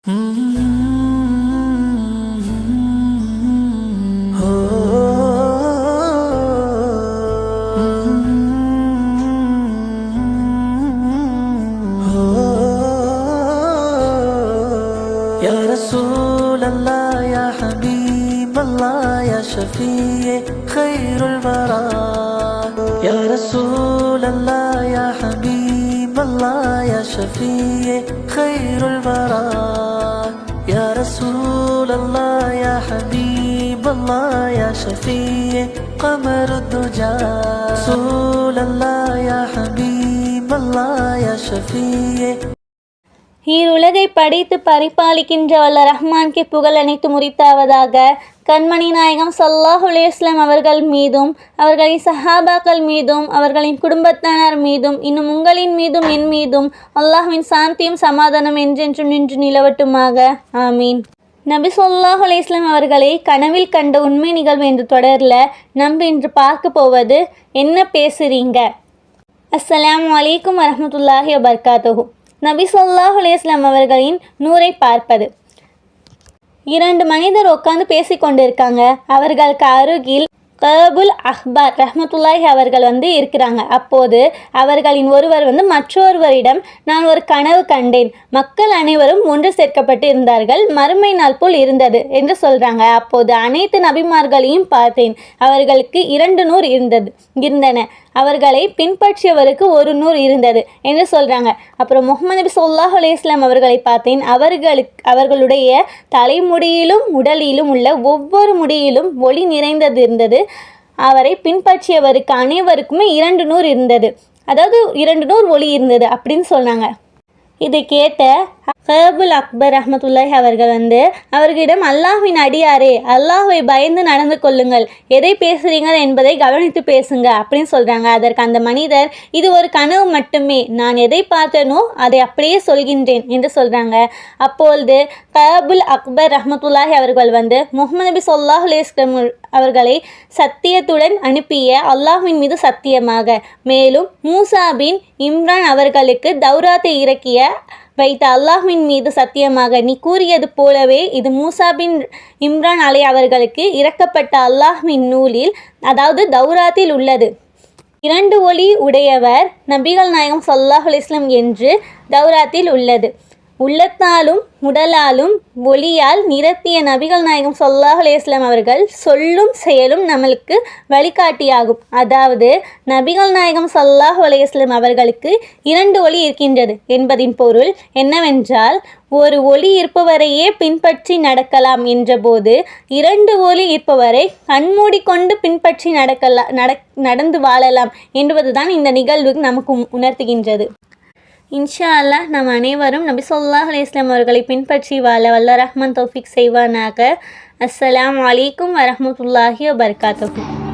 يا رسول الله يا حبيب الله يا شفيع خير البراء يا رسول الله يا حبيب الله يا شفيع خير البراء يا رسول الله يا حبيب الله يا شفيع قمر الدجى رسول الله يا حبيب الله يا شفيع. ஈருலகை படைத்து பரிபாலிக்கின்ற வல்ல ரஹ்மான்கே புகழ் அனைத்து முறித்தாவதாக. கண்மணி நாயகம் ஸல்லல்லாஹு அலைஹி வஸல்லம் அவர்கள் மீதும் அவர்களின் சஹாபாக்கள் மீதும் அவர்களின் குடும்பத்தினர் மீதும் இன்னும் உங்களின் மீதும் என் மீதும் அல்லாஹ்வின் சாந்தியும் சமாதானம் என்றென்றும் நின்று நிலவட்டுமாக. ஆமீன். நபி ஸல்லல்லாஹு அலைஹி வஸல்லம் அவர்களை கனவில் கண்ட உண்மை நிகழ்வு என்ற தொடரில் நம்ம இன்று பார்க்க போவது என்ன பேசுகிறீங்க. அஸ்ஸலாமு அலைக்கும் வரஹ்மத்துல்லாஹி வபரகாத்துஹு. நபி ஸல்லல்லாஹு அலைஹி வஸல்லம் அவர்களின் நூரை பார்ப்பது. 2 மனிதர் உட்கார்ந்து பேசிக்கொண்டிருக்காங்க. அவர்களுக்கு அருகில் கஅபுல் அஹ்பார் ரஹ்மத்துல்லாஹி அவர்கள் இருக்கிறாங்க. அப்போது அவர்களின் ஒருவர் மற்றொருவரிடம், நான் ஒரு கனவு கண்டேன், மக்கள் அனைவரும் ஒன்று சேர்க்கப்பட்டு இருந்தார்கள், மறுமை நாள் போல் இருந்தது என்று சொல்கிறாங்க. அப்போது அனைத்து நபிமார்களையும் பார்த்தேன், அவர்களுக்கு 2 நூறு இருந்தன, அவர்களை பின்பற்றியவருக்கு 1 நூறு இருந்தது என்று சொல்கிறாங்க. அப்புறம் முஹம்மது நபி ஸல்லல்லாஹு அலைஹி வஸல்லம் அவர்களை பார்த்தேன், அவர்களுடைய தலைமுடியிலும் உடலிலும் உள்ள ஒவ்வொரு முடியிலும் ஒளி நிறைந்தது இருந்தது, அவரை பின்பற்றியவருக்கு அனைவருக்குமே 2 நூறு இருந்தது, அதாவது 2 நூறு ஒளி இருந்தது அப்படின்னு சொன்னாங்க. இதை கேட்ட கஅபுல் அஹ்பார் ரஹ்மத்துல்லாஹி அவர்கள் அவர்களிடம், அல்லாஹ்வின் அடியாரே, அல்லாஹ்வை பயந்து நடந்து கொள்ளுங்கள், எதை பேசுகிறீர்கள் என்பதை கவனித்து பேசுங்க அப்படின்னு சொல்கிறாங்க. அதற்கு அந்த மனிதர், இது ஒரு கனவு மட்டுமே, நான் எதை பார்த்தேனோ அதை அப்படியே சொல்கின்றேன் என்று சொல்கிறாங்க. அப்பொழுது கஅபுல் அஹ்பார் ரஹ்மத்துல்லாஹி அவர்கள் முஹம்மது நபி ஸல்லல்லாஹு அலைஹி வஸல்லம் அவர்களை சத்தியத்துடன் அனுப்பிய அல்லாஹ்வின் மீது சத்தியமாக, மேலும் மூசா பின் இம்ரான் அவர்களுக்கு தௌராத்தை இறக்கிய வைத்த அல்லாஹ்வின் மீது சத்தியமாக, நீ கூறியது போலவே இது மூசா பின் இம்ரான் அலை அவர்களுக்கு இறக்கப்பட்ட அல்லாஹ்வின் நூலில், அதாவது தௌராத்தில் உள்ளது. 2 ஒளி உடையவர் நபிகள் நாயகம் ஸல்லல்லாஹு அலைஹி வஸல்லம் என்று தௌராத்தில் உள்ளது. உள்ளத்தாலும் உடலாலும் ஒளியால் நிரப்பிய நபிகள் நாயகம் ஸல்லல்லாஹு அலைஹி வஸல்லம் அவர்கள் சொல்லும் செயலும் நம்மளுக்கு வழிகாட்டியாகும். அதாவது நபிகள் நாயகம் ஸல்லல்லாஹு அலைஹி வஸல்லம் அவர்களுக்கு 2 ஒளி இருக்கின்றது என்பதின் பொருள் என்னவென்றால், ஒரு ஒளி இருப்பவரையே பின்பற்றி நடக்கலாம் என்றபோது 2 ஒளி இருப்பவரை கண்மூடிக்கொண்டு பின்பற்றி நடந்து வாழலாம் என்பதுதான் இந்த நிகழ்வு நமக்கு உணர்த்துகின்றது. இன்ஷா அல்லாஹ் நம் அனைவரும் நபி ஸல்லல்லாஹு அலைஹி வஸல்லம் அவர்களை பின்பற்றி வாழ வல்ல ரஹ்மான் தௌஃபீக் செய்வானாக. அஸ்ஸலாமு அலைக்கும் வரஹ்மத்துல்லாஹி வபரகாத்துஹு.